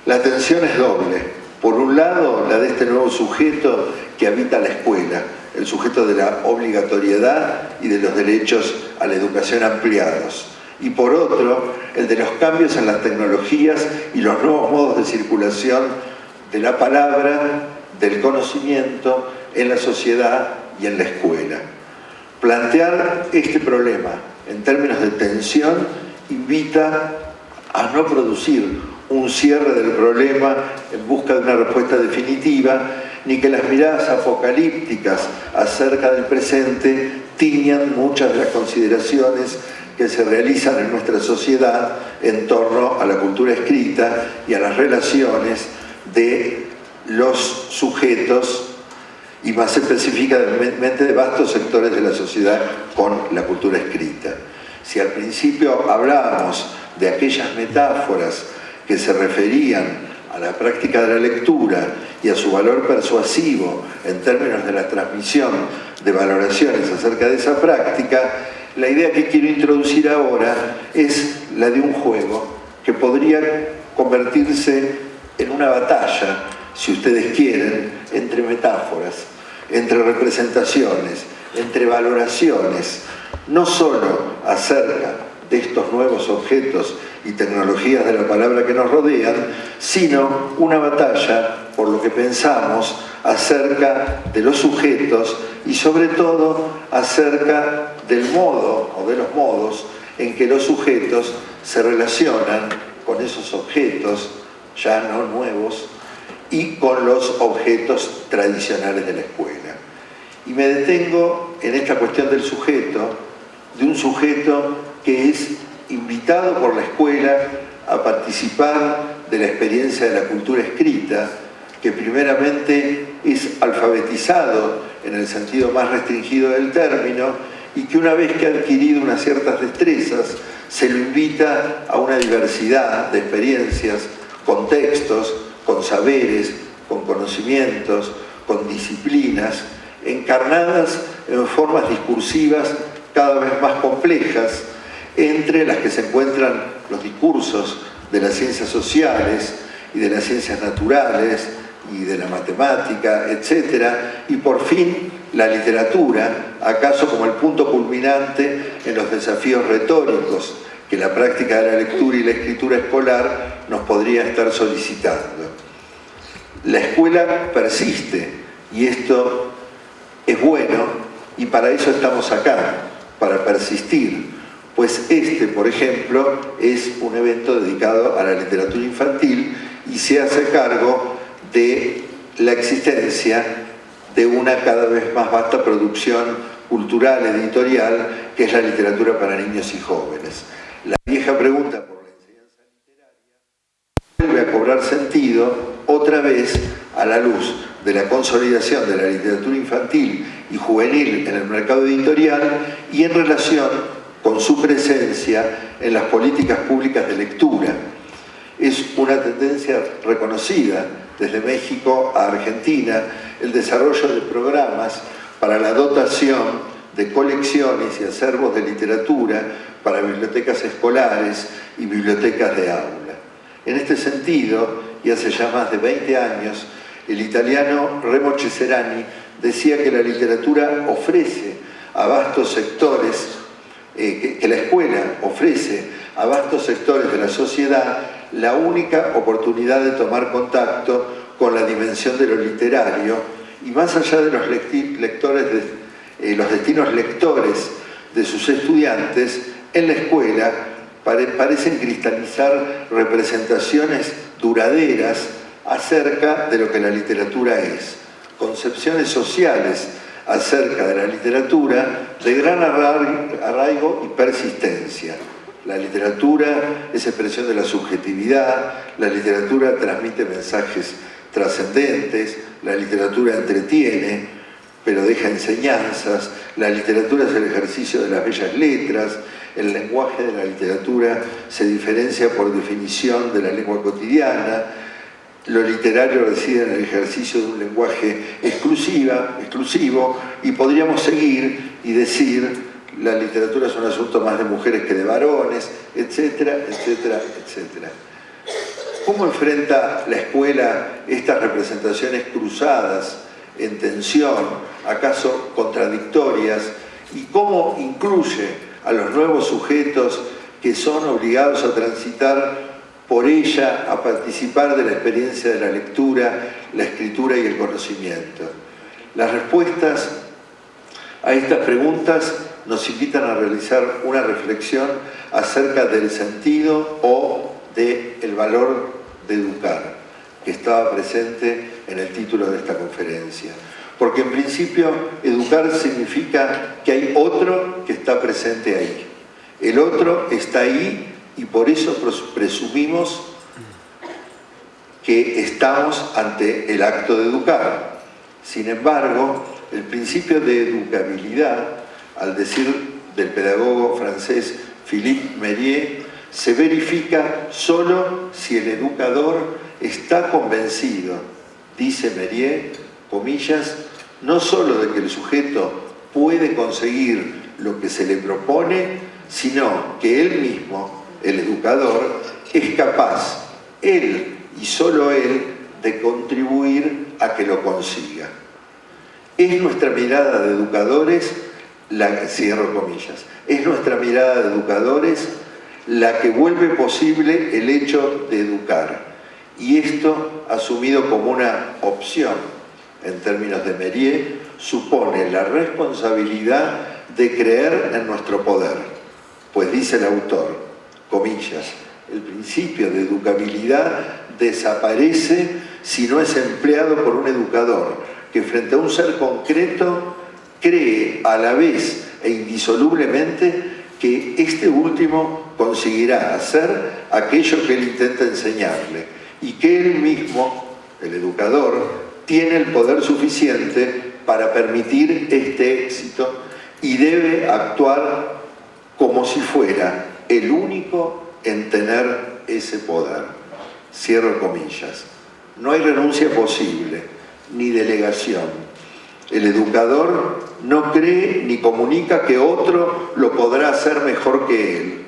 La tensión es doble. Por un lado, la de este nuevo sujeto que habita la escuela, el sujeto de la obligatoriedad y de los derechos a la educación ampliados. Y por otro, el de los cambios en las tecnologías y los nuevos modos de circulación de la palabra, del conocimiento en la sociedad y en la escuela. Plantear este problema en términos de tensión invita a no producir un cierre del problema en busca de una respuesta definitiva, ni que las miradas apocalípticas acerca del presente tiñan muchas de las consideraciones que se realizan en nuestra sociedad en torno a la cultura escrita y a las relaciones de los sujetos y más específicamente de vastos sectores de la sociedad con la cultura escrita. Si al principio hablábamos de aquellas metáforas que se referían a la práctica de la lectura y a su valor persuasivo en términos de la transmisión de valoraciones acerca de esa práctica, la idea que quiero introducir ahora es la de un juego que podría convertirse en una batalla, si ustedes quieren, entre metáforas, entre representaciones, entre valoraciones, no solo acerca de estos nuevos objetos y tecnologías de la palabra que nos rodean, sino una batalla por lo que pensamos acerca de los sujetos y sobre todo acerca del modo o de los modos en que los sujetos se relacionan con esos objetos ya no nuevos y con los objetos tradicionales de la escuela. Y me detengo en esta cuestión del sujeto, de un sujeto que es invitado por la escuela a participar de la experiencia de la cultura escrita, que primeramente es alfabetizado en el sentido más restringido del término y que una vez que ha adquirido unas ciertas destrezas se lo invita a una diversidad de experiencias, con textos, con saberes, con conocimientos, con disciplinas, encarnadas en formas discursivas cada vez más complejas, entre las que se encuentran los discursos de las ciencias sociales y de las ciencias naturales y de la matemática, etc. Y por fin la literatura, acaso como el punto culminante en los desafíos retóricos que la práctica de la lectura y la escritura escolar nos podría estar solicitando. La escuela persiste y esto es bueno y para eso estamos acá, para persistir. Pues este, por ejemplo, es un evento dedicado a la literatura infantil y se hace cargo de la existencia de una cada vez más vasta producción cultural, editorial, que es la literatura para niños y jóvenes. La vieja pregunta por la enseñanza literaria vuelve a cobrar sentido otra vez a la luz de la consolidación de la literatura infantil y juvenil en el mercado editorial y en relación con su presencia en las políticas públicas de lectura. Es una tendencia reconocida desde México a Argentina el desarrollo de programas para la dotación de colecciones y acervos de literatura para bibliotecas escolares y bibliotecas de aula. En este sentido, y hace ya más de 20 años, el italiano Remo Ceserani decía que la literatura ofrece a vastos sectores, que la escuela ofrece a vastos sectores de la sociedad la única oportunidad de tomar contacto con la dimensión de lo literario y más allá de los lectores, los destinos lectores de sus estudiantes, en la escuela parecen cristalizar representaciones duraderas acerca de lo que la literatura es, concepciones sociales acerca de la literatura de gran arraigo y persistencia. La literatura es expresión de la subjetividad, la literatura transmite mensajes trascendentes, la literatura entretiene, pero deja enseñanzas, la literatura es el ejercicio de las bellas letras, el lenguaje de la literatura se diferencia por definición de la lengua cotidiana, lo literario reside en el ejercicio de un lenguaje exclusivo y podríamos seguir y decir la literatura es un asunto más de mujeres que de varones, etcétera, etcétera, etcétera. ¿Cómo enfrenta la escuela estas representaciones cruzadas, en tensión, acaso contradictorias? ¿Y cómo incluye a los nuevos sujetos que son obligados a transitar por ella, a participar de la experiencia de la lectura, la escritura y el conocimiento? Las respuestas a estas preguntas nos invitan a realizar una reflexión acerca del sentido o del valor de educar, que estaba presente en el título de esta conferencia. Porque en principio educar significa que hay otro que está presente ahí. El otro está ahí y por eso presumimos que estamos ante el acto de educar. Sin embargo, el principio de educabilidad, al decir del pedagogo francés Philippe Mérier, se verifica solo si el educador está convencido, dice Mérier, comillas, no solo de que el sujeto puede conseguir lo que se le propone, sino que él mismo, el educador, es capaz, él y solo él, de contribuir a que lo consiga. Es nuestra mirada de educadores, cierro comillas, es nuestra mirada de educadores la que vuelve posible el hecho de educar. Y esto, asumido como una opción, en términos de Mérier, supone la responsabilidad de creer en nuestro poder. Pues dice el autor, comillas, el principio de educabilidad desaparece si no es empleado por un educador que frente a un ser concreto cree a la vez e indisolublemente que este último conseguirá hacer aquello que él intenta enseñarle y que él mismo, el educador, tiene el poder suficiente para permitir este éxito y debe actuar como si fuera el único en tener ese poder. Cierro comillas. No hay renuncia posible, ni delegación. El educador no cree ni comunica que otro lo podrá hacer mejor que él.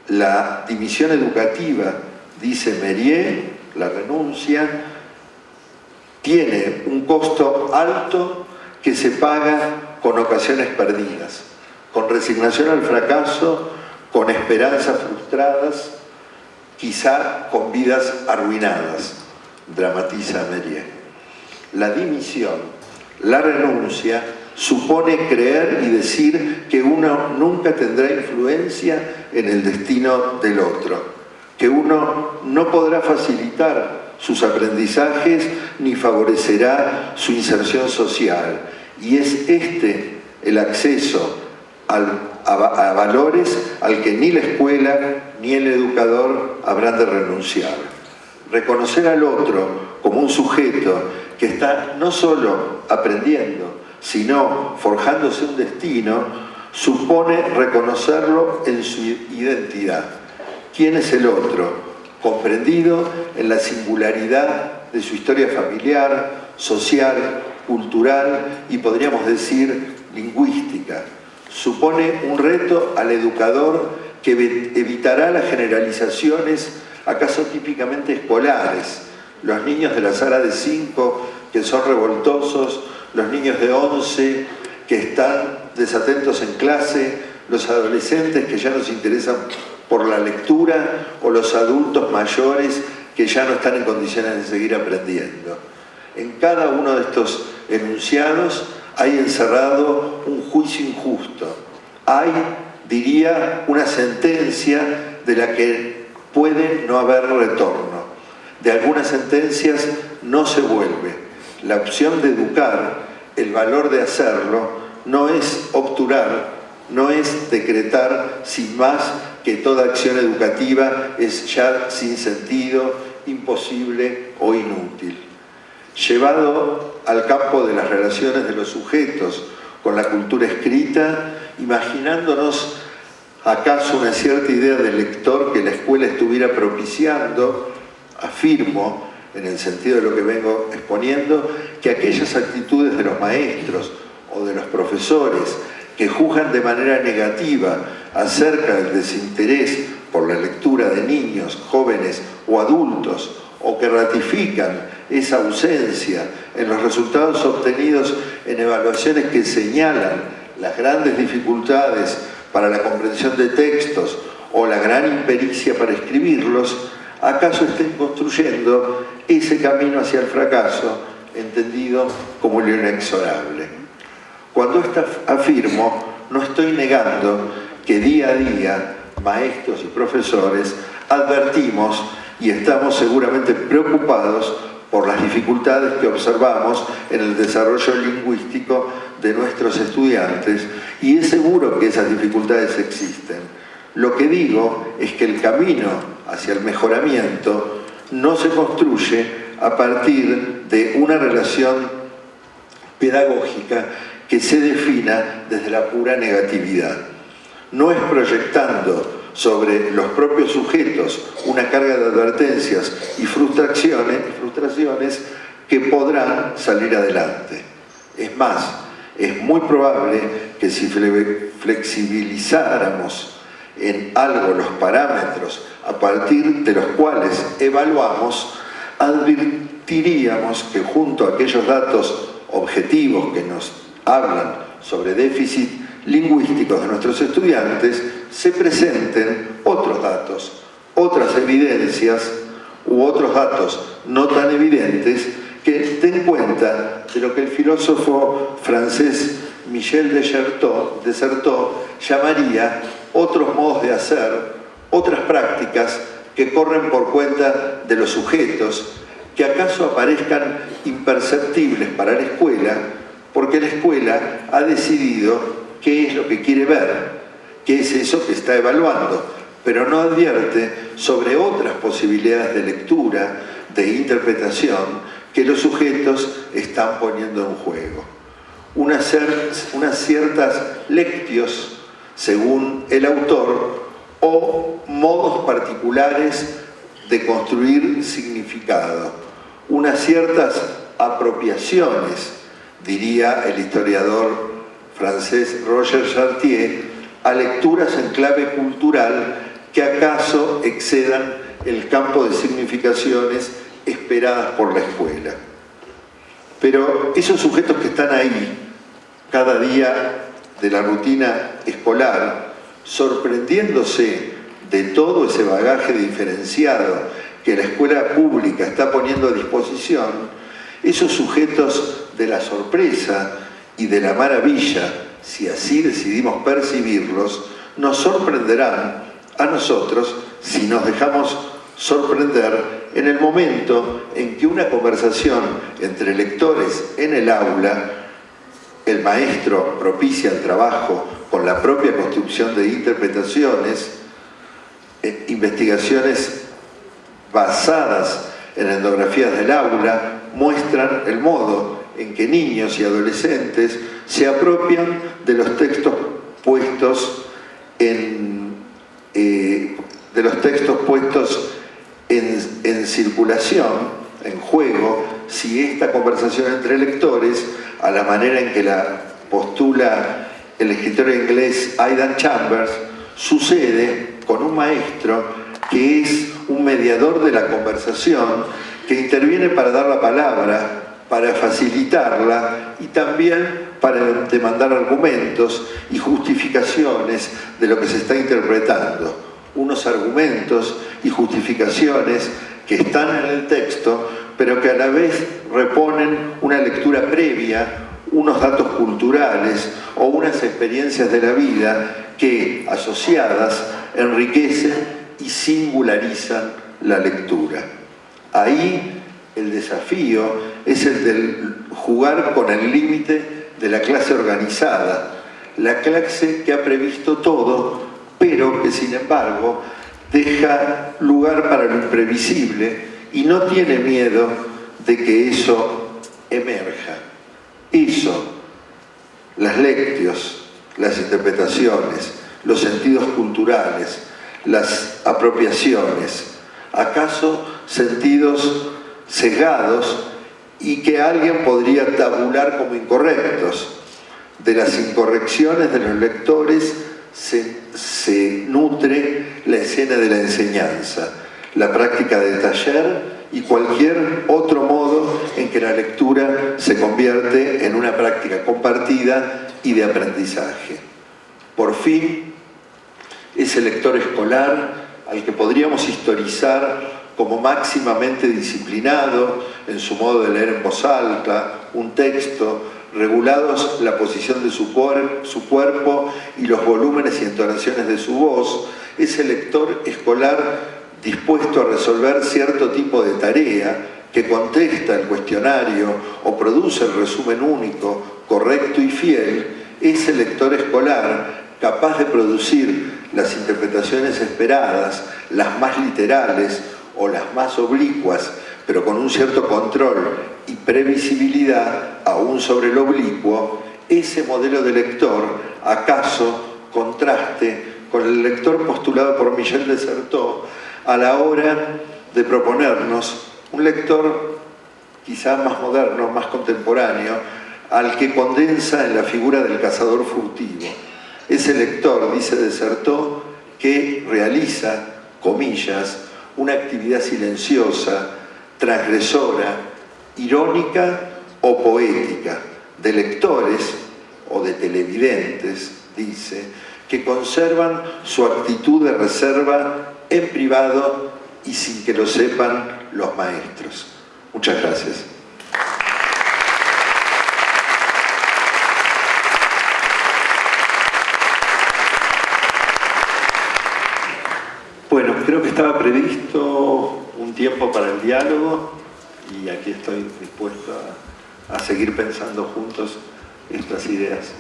La dimisión educativa, dice Mérier, la renuncia, tiene un costo alto que se paga con ocasiones perdidas, con resignación al fracaso, con esperanzas frustradas, quizá con vidas arruinadas, dramatiza Mérier. La dimisión, la renuncia, supone creer y decir que uno nunca tendrá influencia en el destino del otro, que uno no podrá facilitar sus aprendizajes ni favorecerá su inserción social. Y es este el acceso a valores al que ni la escuela ni el educador habrán de renunciar. Reconocer al otro como un sujeto que está no solo aprendiendo, sino forjándose un destino, supone reconocerlo en su identidad. ¿Quién es el otro? Comprendido en la singularidad de su historia familiar, social, cultural y podríamos decir lingüística. Supone un reto al educador que evitará las generalizaciones acaso típicamente escolares. Los niños de la sala de 5 que son revoltosos, los niños de 11 que están desatentos en clase, los adolescentes que ya no se interesan por la lectura o los adultos mayores que ya no están en condiciones de seguir aprendiendo. En cada uno de estos enunciados hay encerrado un juicio injusto. Hay, diría, una sentencia de la que puede no haber retorno. De algunas sentencias no se vuelve. La opción de educar, el valor de hacerlo, no es obturar, no es decretar sin más que toda acción educativa es ya sin sentido, imposible o inútil. Llevado al campo de las relaciones de los sujetos con la cultura escrita, imaginándonos acaso una cierta idea del lector que la escuela estuviera propiciando, afirmo, en el sentido de lo que vengo exponiendo, que aquellas actitudes de los maestros o de los profesores que juzgan de manera negativa acerca del desinterés por la lectura de niños niños, jóvenes o adultos, o que ratifican esa ausencia en los resultados obtenidos en evaluaciones que señalan las grandes dificultades para la comprensión de textos o la gran impericia para escribirlos, acaso estén construyendo ese camino hacia el fracaso, entendido como lo inexorable. Cuando esto afirmo, no estoy negando que día a día maestros y profesores advertimos y estamos seguramente preocupados por las dificultades que observamos en el desarrollo lingüístico de nuestros estudiantes, y es seguro que esas dificultades existen. Lo que digo es que el camino hacia el mejoramiento no se construye a partir de una relación pedagógica que se defina desde la pura negatividad. No es proyectando sobre los propios sujetos una carga de advertencias y frustraciones que podrán salir adelante. Es más, es muy probable que si flexibilizáramos en algo los parámetros a partir de los cuales evaluamos, advertiríamos que junto a aquellos datos objetivos que nos hablan sobre déficit lingüísticos de nuestros estudiantes, se presenten otros datos, otras evidencias u otros datos no tan evidentes que den cuenta de lo que el filósofo francés Michel de Certeau llamaría otros modos de hacer, otras prácticas que corren por cuenta de los sujetos, que acaso aparezcan imperceptibles para la escuela, porque la escuela ha decidido qué es lo que quiere ver, qué es eso que está evaluando, pero no advierte sobre otras posibilidades de lectura, de interpretación, que los sujetos están poniendo en juego. Unas ciertas lectios, según el autor, o modos particulares de construir significado, unas ciertas apropiaciones, diría el historiador francés Roger Chartier, a lecturas en clave cultural que acaso excedan el campo de significaciones esperadas por la escuela. Pero esos sujetos que están ahí cada día de la rutina escolar, sorprendiéndose de todo ese bagaje diferenciado que la escuela pública está poniendo a disposición, esos sujetos de la sorpresa y de la maravilla, si así decidimos percibirlos, nos sorprenderán a nosotros si nos dejamos sorprender en el momento en que una conversación entre lectores en el aula, el maestro propicia el trabajo con la propia construcción de interpretaciones, investigaciones basadas en etnografías del aula, muestran el modo en que niños y adolescentes se apropian de los textos puestos en circulación, en juego, si esta conversación entre lectores, a la manera en que la postula el escritor inglés Aidan Chambers, sucede con un maestro que es un mediador de la conversación, que interviene para dar la palabra, para facilitarla y también para demandar argumentos y justificaciones de lo que se está interpretando. Unos argumentos y justificaciones que están en el texto, pero que a la vez reponen una lectura previa, unos datos culturales o unas experiencias de la vida que, asociadas, enriquecen y singularizan la lectura. Ahí el desafío es el de jugar con el límite de la clase organizada, la clase que ha previsto todo, pero que sin embargo deja lugar para lo imprevisible y no tiene miedo de que eso emerja. Eso, las lectios, las interpretaciones, los sentidos culturales, las apropiaciones, ¿acaso sentidos sesgados y que alguien podría tabular como incorrectos? De las incorrecciones de los lectores se nutre la escena de la enseñanza, la práctica del taller y cualquier otro modo en que la lectura se convierte en una práctica compartida y de aprendizaje. Por fin, ese lector escolar al que podríamos historizar como máximamente disciplinado en su modo de leer en voz alta un texto, regulados la posición de su cuerpo y los volúmenes y entonaciones de su voz, ese lector escolar dispuesto a resolver cierto tipo de tarea que contesta el cuestionario o produce el resumen único, correcto y fiel, ese lector escolar capaz de producir las interpretaciones esperadas, las más literales o las más oblicuas, pero con un cierto control y previsibilidad aún sobre lo oblicuo, ese modelo de lector acaso contraste con el lector postulado por Michel de Certeau a la hora de proponernos un lector quizá más moderno, más contemporáneo, al que condensa en la figura del cazador furtivo. Ese lector, dice de Certeau, que realiza, comillas, una actividad silenciosa, transgresora, irónica o poética, de lectores o de televidentes, dice, que conservan su actitud de reserva en privado y sin que lo sepan los maestros. Muchas gracias. Bueno, creo que estaba previsto un tiempo para el diálogo y aquí estoy dispuesto a seguir pensando juntos estas ideas.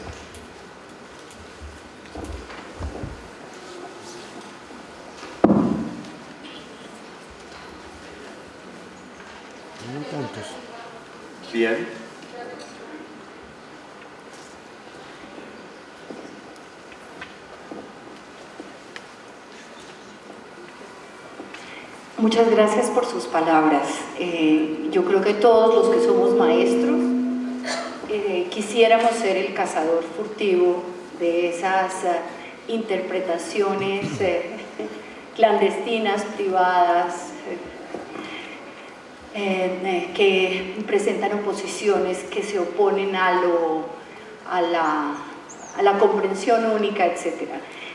Bien. Muchas gracias por sus palabras. Yo creo que todos los que somos maestros quisiéramos ser el cazador furtivo de esas interpretaciones clandestinas, privadas, que presentan oposiciones que se oponen a la comprensión única, etc.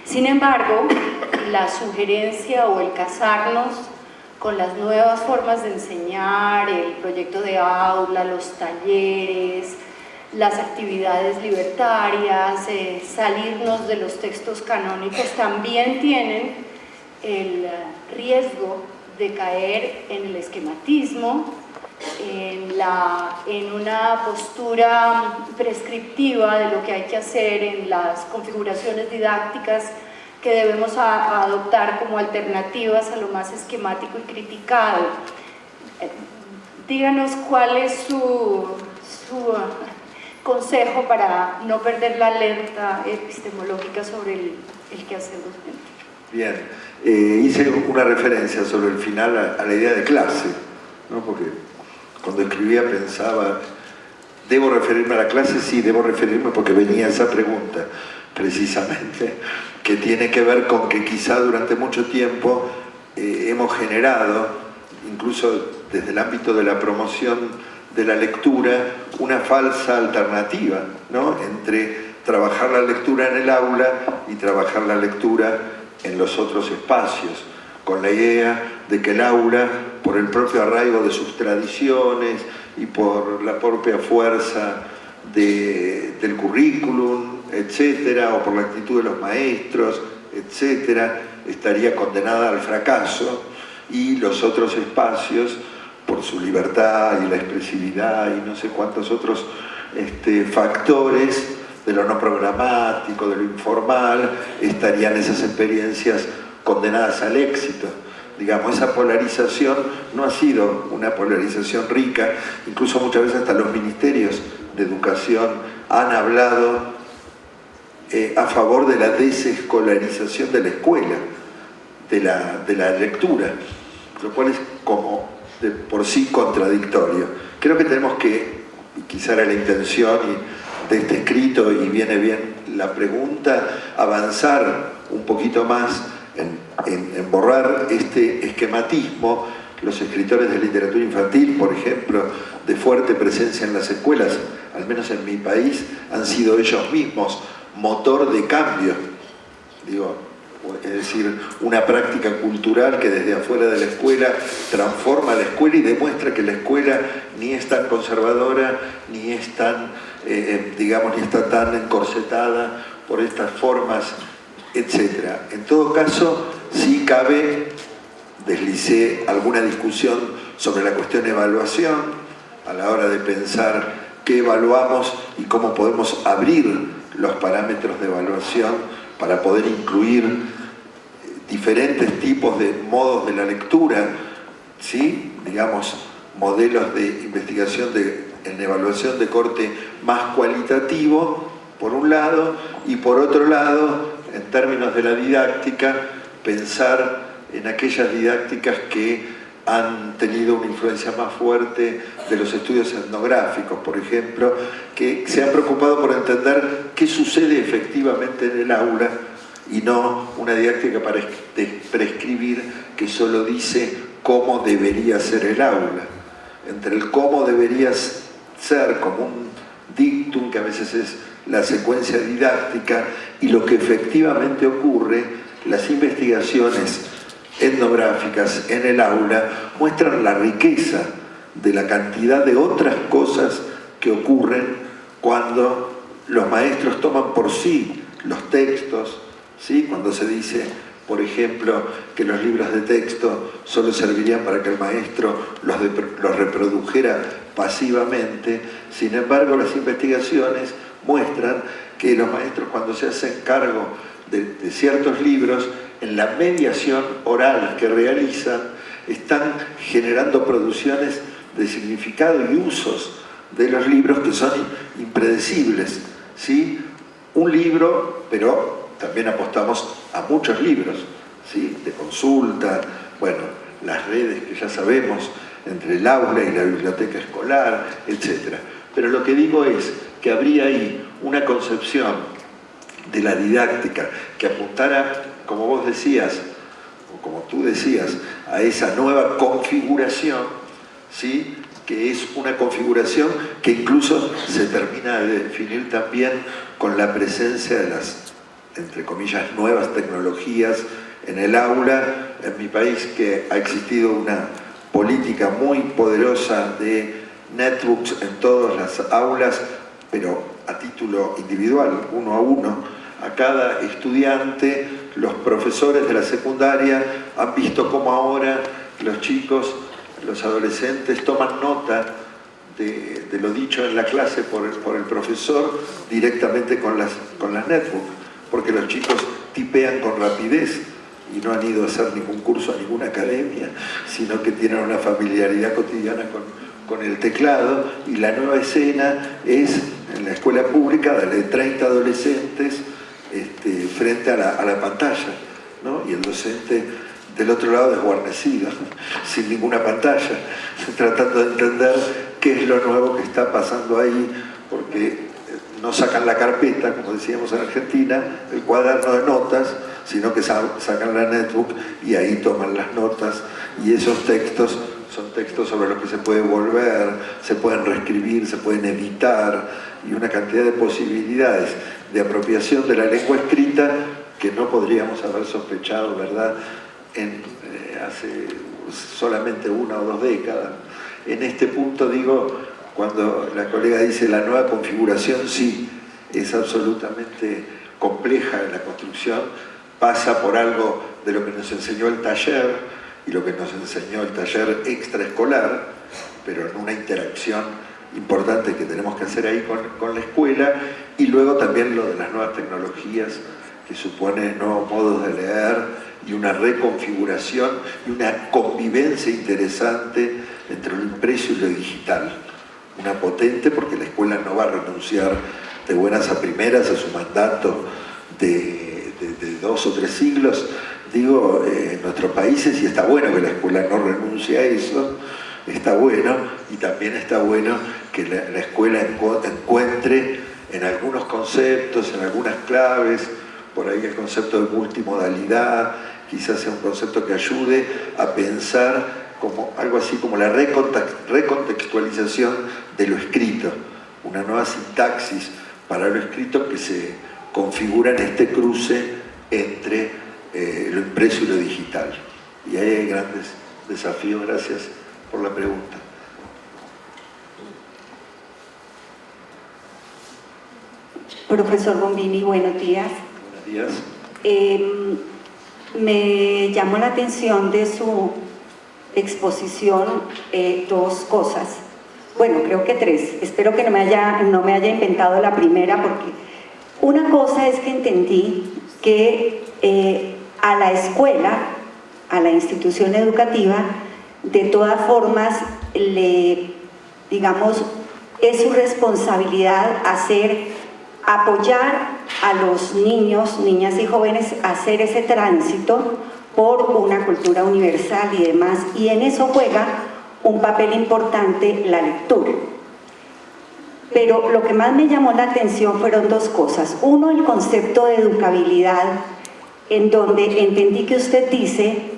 Sin embargo, la sugerencia o el casarnos con las nuevas formas de enseñar, el proyecto de aula, los talleres, las actividades libertarias, salirnos de los textos canónicos, también tienen el riesgo de caer en el esquematismo, en una postura prescriptiva de lo que hay que hacer en las configuraciones didácticas que debemos adoptar como alternativas a lo más esquemático y criticado. Díganos cuál es su consejo para no perder la alerta epistemológica sobre el quehacer docente. Bien. Hice una referencia sobre el final a la idea de clase, ¿no? Porque cuando escribía pensaba, ¿debo referirme a la clase? Sí, debo referirme porque venía esa pregunta, precisamente, que tiene que ver con que quizá durante mucho tiempo hemos generado, incluso desde el ámbito de la promoción de la lectura, una falsa alternativa, ¿no? Entre trabajar la lectura en el aula y trabajar la lectura en los otros espacios, con la idea de que el aula, por el propio arraigo de sus tradiciones y por la propia fuerza del currículum, etcétera, o por la actitud de los maestros, etcétera, estaría condenada al fracaso, y los otros espacios, por su libertad y la expresividad y no sé cuántos otros factores, de lo no programático, de lo informal, estarían esas experiencias condenadas al éxito. Digamos, esa polarización no ha sido una polarización rica, incluso muchas veces hasta los ministerios de educación han hablado a favor de la desescolarización de la escuela, de la lectura, lo cual es como de por sí contradictorio. Creo que tenemos que, y quizá era la intención, de este escrito, y viene bien la pregunta, avanzar un poquito más en borrar este esquematismo. Los escritores de literatura infantil, por ejemplo, de fuerte presencia en las escuelas, al menos en mi país, han sido ellos mismos motor de cambio. Digo, es decir, una práctica cultural que desde afuera de la escuela transforma la escuela y demuestra que la escuela ni es tan conservadora, ni es tan, digamos, ni está tan encorsetada por estas formas, etc. En todo caso, sí cabe, deslicé alguna discusión sobre la cuestión de evaluación a la hora de pensar qué evaluamos y cómo podemos abrir los parámetros de evaluación para poder incluir diferentes tipos de modos de la lectura, ¿sí? Digamos, modelos de investigación en evaluación de corte más cualitativo, por un lado, y por otro lado, en términos de la didáctica, pensar en aquellas didácticas que han tenido una influencia más fuerte de los estudios etnográficos, por ejemplo, que se han preocupado por entender qué sucede efectivamente en el aula y no una didáctica para prescribir que solo dice cómo debería ser el aula. Entre el cómo debería ser, como un dictum que a veces es la secuencia didáctica, y lo que efectivamente ocurre, las investigaciones etnográficas en el aula muestran la riqueza de la cantidad de otras cosas que ocurren cuando los maestros toman por sí los textos, ¿sí? Cuando se dice, por ejemplo, que los libros de texto solo servirían para que el maestro los reprodujera pasivamente. Sin embargo, las investigaciones muestran que los maestros, cuando se hacen cargo de ciertos libros, en la mediación oral que realizan, están generando producciones de significado y usos de los libros que son impredecibles, ¿sí? Un libro, pero también apostamos a muchos libros, ¿sí? De consulta, bueno, las redes que ya sabemos, entre el aula y la biblioteca escolar, etc. Pero lo que digo es que habría ahí una concepción de la didáctica que apuntara, como vos decías, o como tú decías, a esa nueva configuración, ¿sí? Que es una configuración que incluso se termina de definir también con la presencia de las, entre comillas, nuevas tecnologías en el aula. En mi país, que ha existido una política muy poderosa de netbooks en todas las aulas, pero a título individual, uno a uno, a cada estudiante. Los profesores de la secundaria han visto cómo ahora los chicos, los adolescentes, toman nota de lo dicho en la clase por el profesor directamente con las netbooks, porque los chicos tipean con rapidez y no han ido a hacer ningún curso a ninguna academia, sino que tienen una familiaridad cotidiana con el teclado. Y la nueva escena es en la escuela pública de 30 adolescentes frente a la pantalla, ¿no? Y el docente del otro lado desguarnecido, sin ninguna pantalla, tratando de entender qué es lo nuevo que está pasando ahí, porque no sacan la carpeta, como decíamos en Argentina, el cuaderno de notas, sino que sacan la netbook y ahí toman las notas, y esos textos son textos sobre los que se puede volver, se pueden reescribir, se pueden editar, y una cantidad de posibilidades de apropiación de la lengua escrita que no podríamos haber sospechado, ¿verdad?, hace solamente 1 o 2 décadas. En este punto, digo, cuando la colega dice la nueva configuración, sí, es absolutamente compleja en la construcción, pasa por algo de lo que nos enseñó el taller y lo que nos enseñó el taller extraescolar, pero en una interacción importante que tenemos que hacer ahí con la escuela, y luego también lo de las nuevas tecnologías, que supone nuevos modos de leer y una reconfiguración y una convivencia interesante entre lo impreso y lo digital. Una potente, porque la escuela no va a renunciar de buenas a primeras a su mandato de 2 o 3 siglos, digo, en nuestros países, y está bueno que la escuela no renuncie a eso, está bueno, y también está bueno que la escuela encuentre en algunos conceptos, en algunas claves, por ahí el concepto de multimodalidad, quizás sea un concepto que ayude a pensar como algo así como la recontextualización de lo escrito, una nueva sintaxis para lo escrito que se configura en este cruce entre lo impreso y lo digital. Y ahí hay grandes desafíos. Gracias por la pregunta. Profesor Bombini, buenos días. Buenos días. Me llamó la atención de su exposición dos cosas. Bueno, creo que tres. Espero que no me haya inventado la primera, porque una cosa es que entendí que a la escuela, a la institución educativa, de todas formas, digamos, es su responsabilidad apoyar a los niños, niñas y jóvenes a hacer ese tránsito por una cultura universal y demás, y en eso juega un papel importante la lectura. Pero lo que más me llamó la atención fueron dos cosas. Uno, el concepto de educabilidad, en donde entendí que usted dice,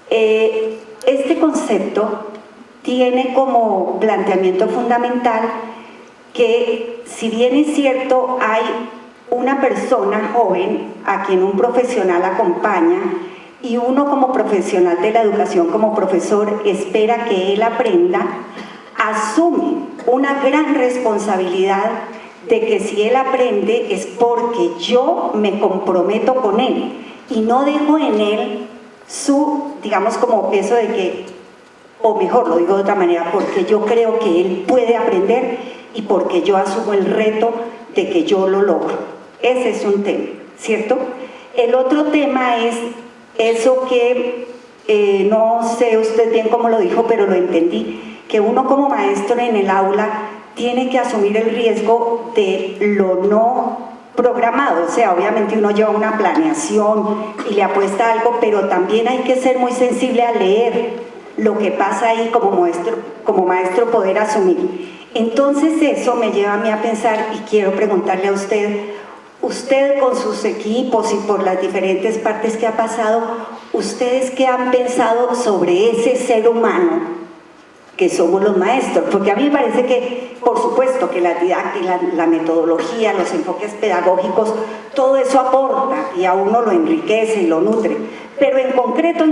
este concepto tiene como planteamiento fundamental que, si bien es cierto, hay una persona joven a quien un profesional acompaña, y uno como profesional de la educación, como profesor, espera que él aprenda, asume una gran responsabilidad de que si él aprende es porque yo me comprometo con él y no dejo en él su, digamos, como eso de que, o mejor, lo digo de otra manera, porque yo creo que él puede aprender y porque yo asumo el reto de que yo lo logro. Ese es un tema, ¿cierto? El otro tema es eso que, no sé usted bien cómo lo dijo, pero lo entendí, que uno como maestro en el aula tiene que asumir el riesgo de lo no programado. O sea, obviamente uno lleva una planeación y le apuesta algo, pero también hay que ser muy sensible a leer lo que pasa ahí como maestro poder asumir. Entonces eso me lleva a mí a pensar, y quiero preguntarle a usted con sus equipos y por las diferentes partes que ha pasado, ¿ustedes qué han pensado sobre ese ser humano que somos los maestros? Porque a mí me parece que, por supuesto, que la didáctica, la metodología, los enfoques pedagógicos, todo eso aporta y a uno lo enriquece y lo nutre. Pero en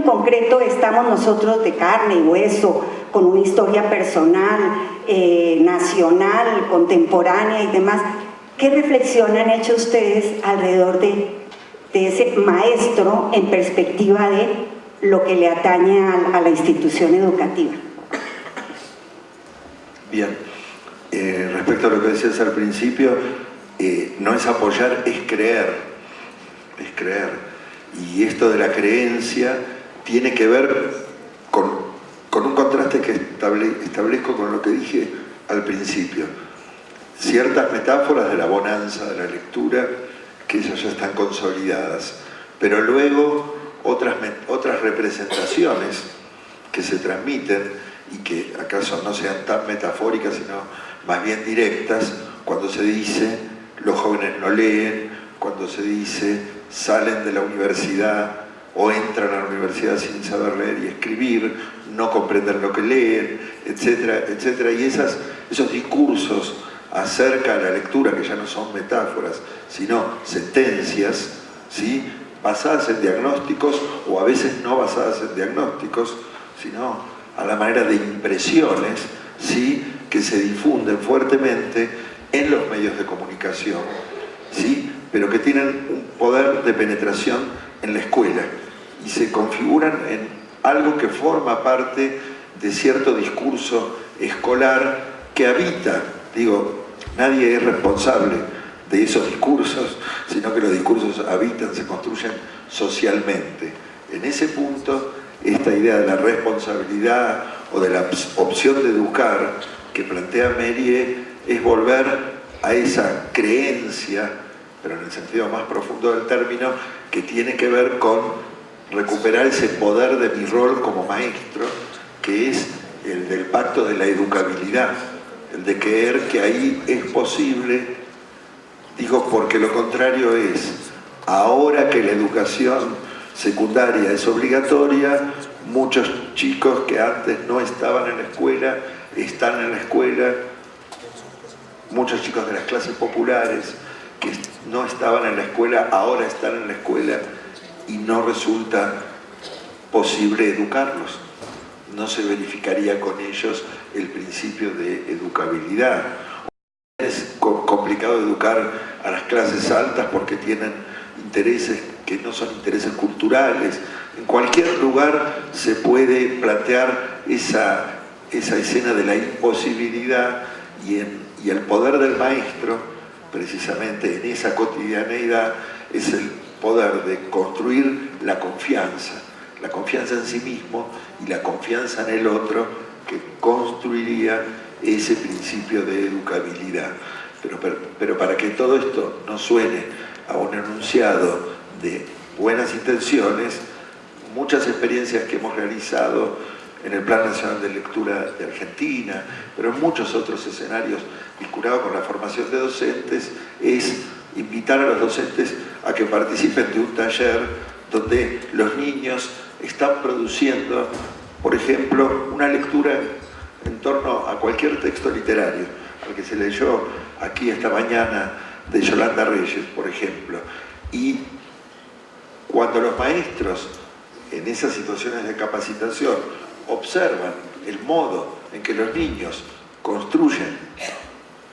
concreto estamos nosotros de carne y hueso, con una historia personal, nacional, contemporánea y demás. ¿Qué reflexión han hecho ustedes alrededor de ese maestro en perspectiva de lo que le atañe a la institución educativa? Bien, respecto a lo que decías al principio, no es apoyar, es creer. Y esto de la creencia tiene que ver con un contraste que establezco con lo que dije al principio. Ciertas metáforas de la bonanza de la lectura, que esas ya están consolidadas, pero luego otras representaciones que se transmiten y que acaso no sean tan metafóricas, sino más bien directas, cuando se dice los jóvenes no leen, cuando se dice salen de la universidad o entran a la universidad sin saber leer y escribir, no comprenden lo que leen, etcétera, etcétera. Y esos discursos acerca de la lectura, que ya no son metáforas, sino sentencias, ¿sí?, basadas en diagnósticos, o a veces no basadas en diagnósticos, sino a la manera de impresiones, ¿sí?, que se difunden fuertemente en los medios de comunicación, ¿sí?, pero que tienen un poder de penetración en la escuela y se configuran en algo que forma parte de cierto discurso escolar que habita. Digo, nadie es responsable de esos discursos, sino que los discursos habitan, se construyen socialmente. En ese punto, esta idea de la responsabilidad o de la opción de educar que plantea Méliès es volver a esa creencia, pero en el sentido más profundo del término, que tiene que ver con recuperar ese poder de mi rol como maestro, que es el del pacto de la educabilidad, el de creer que ahí es posible Digo porque lo contrario es, ahora que la educación secundaria es obligatoria, muchos chicos que antes no estaban en la escuela, están en la escuela, muchos chicos de las clases populares que no estaban en la escuela, ahora están en la escuela y no resulta posible educarlos. No se verificaría con ellos el principio de educabilidad. Es complicado educar a las clases altas porque tienen intereses que no son intereses culturales. En cualquier lugar se puede plantear esa escena de la imposibilidad y el poder del maestro, precisamente en esa cotidianeidad, es el poder de construir la confianza en sí mismo y la confianza en el otro que construiría ese principio de educabilidad. Pero para que todo esto no suene a un enunciado de buenas intenciones, muchas experiencias que hemos realizado en el Plan Nacional de Lectura de Argentina, pero en muchos otros escenarios vinculados con la formación de docentes, es invitar a los docentes a que participen de un taller donde los niños están produciendo, por ejemplo, una lectura en torno a cualquier texto literario, al que se leyó aquí esta mañana de Yolanda Reyes, por ejemplo. Y cuando los maestros en esas situaciones de capacitación observan el modo en que los niños construyen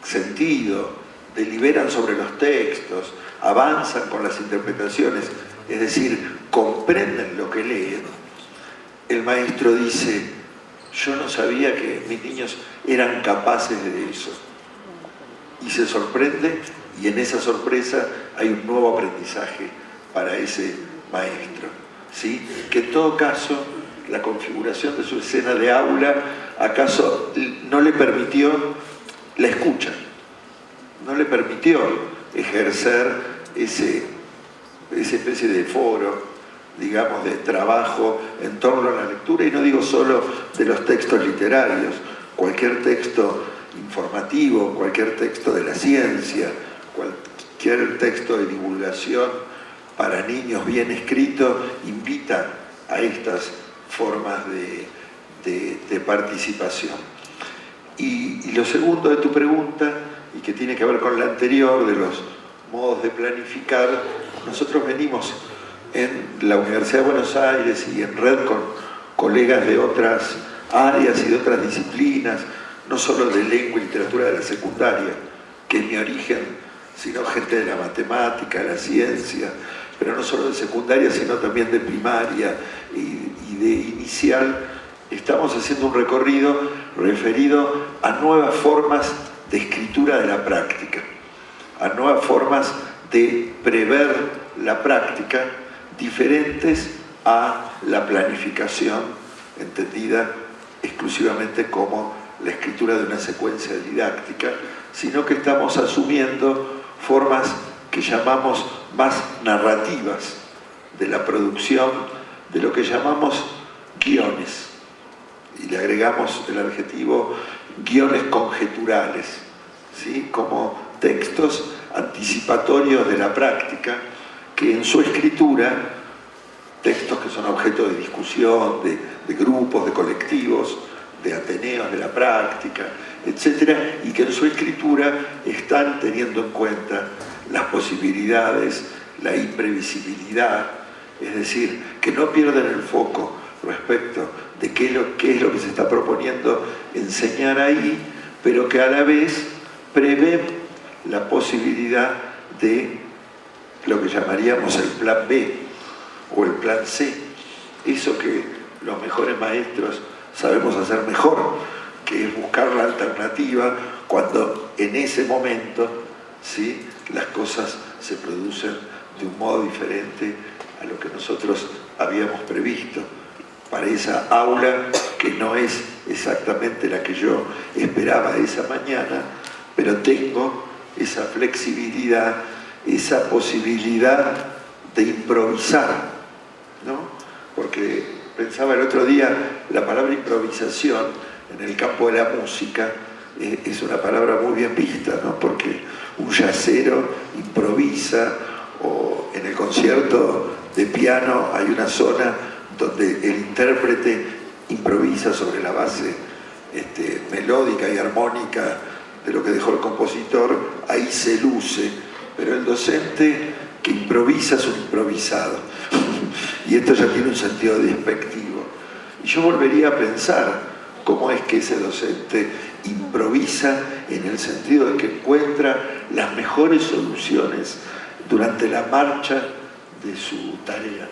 sentido, deliberan sobre los textos, avanzan con las interpretaciones, es decir, comprenden lo que leen, el maestro dice: yo no sabía que mis niños eran capaces de eso. Y se sorprende, y en esa sorpresa hay un nuevo aprendizaje para ese maestro, ¿sí? Que en todo caso, la configuración de su escena de aula, acaso no le permitió la escucha, no le permitió ejercer esa especie de foro, digamos, de trabajo en torno a la lectura, y no digo solo de los textos literarios, cualquier texto informativo, cualquier texto de la ciencia, cualquier texto de divulgación para niños bien escrito, invita a estas formas de participación. Y lo segundo de tu pregunta, y que tiene que ver con la anterior, de los modos de planificar, nosotros venimos en la Universidad de Buenos Aires y en red con colegas de otras áreas y de otras disciplinas, no solo de lengua y literatura de la secundaria, que es mi origen, sino gente de la matemática, de la ciencia, pero no solo de secundaria, sino también de primaria y de inicial. Estamos haciendo un recorrido referido a nuevas formas de escritura de la práctica, a nuevas formas de prever la práctica, diferentes a la planificación, entendida exclusivamente como la escritura de una secuencia didáctica, sino que estamos asumiendo formas que llamamos más narrativas de la producción de lo que llamamos guiones. Y le agregamos el adjetivo guiones conjeturales, ¿sí? Como textos anticipatorios de la práctica, que en su escritura, textos que son objeto de discusión, de grupos, de colectivos, de ateneos de la práctica, etc., y que en su escritura están teniendo en cuenta las posibilidades, la imprevisibilidad, es decir, que no pierden el foco respecto de qué es lo que se está proponiendo enseñar ahí, pero que a la vez prevé la posibilidad de lo que llamaríamos el plan B o el plan C, eso que los mejores maestros sabemos hacer mejor, que es buscar la alternativa cuando en ese momento, ¿sí?, las cosas se producen de un modo diferente a lo que nosotros habíamos previsto para esa aula que no es exactamente la que yo esperaba esa mañana, pero tengo esa flexibilidad, esa posibilidad de improvisar, ¿no? Porque pensaba el otro día, la palabra improvisación en el campo de la música es una palabra muy bien vista, ¿no? Porque un yacero improvisa, o en el concierto de piano hay una zona donde el intérprete improvisa sobre la base melódica y armónica de lo que dejó el compositor, ahí se luce, pero el docente que improvisa es un improvisado. Y esto ya tiene un sentido despectivo. Y yo volvería a pensar cómo es que ese docente improvisa en el sentido de que encuentra las mejores soluciones durante la marcha de su tarea,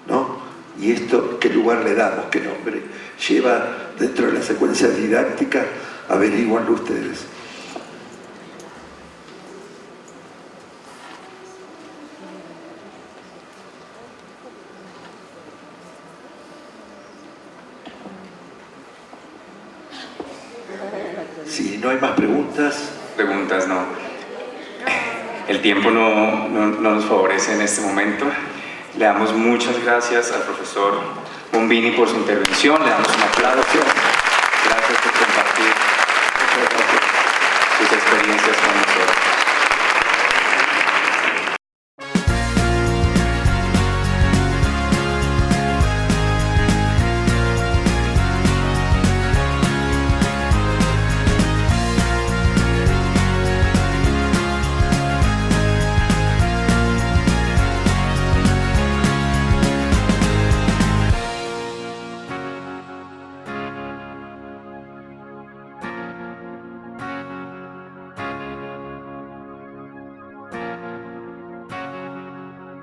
¿no? Y esto, ¿qué lugar le damos? ¿Qué nombre lleva dentro de la secuencia didáctica? Averíguanlo ustedes. Si no hay más preguntas. Preguntas, no. El tiempo no nos favorece en este momento. Le damos muchas gracias al profesor Bombini por su intervención. Le damos un aplauso. Gracias por compartir sus experiencias con nosotros.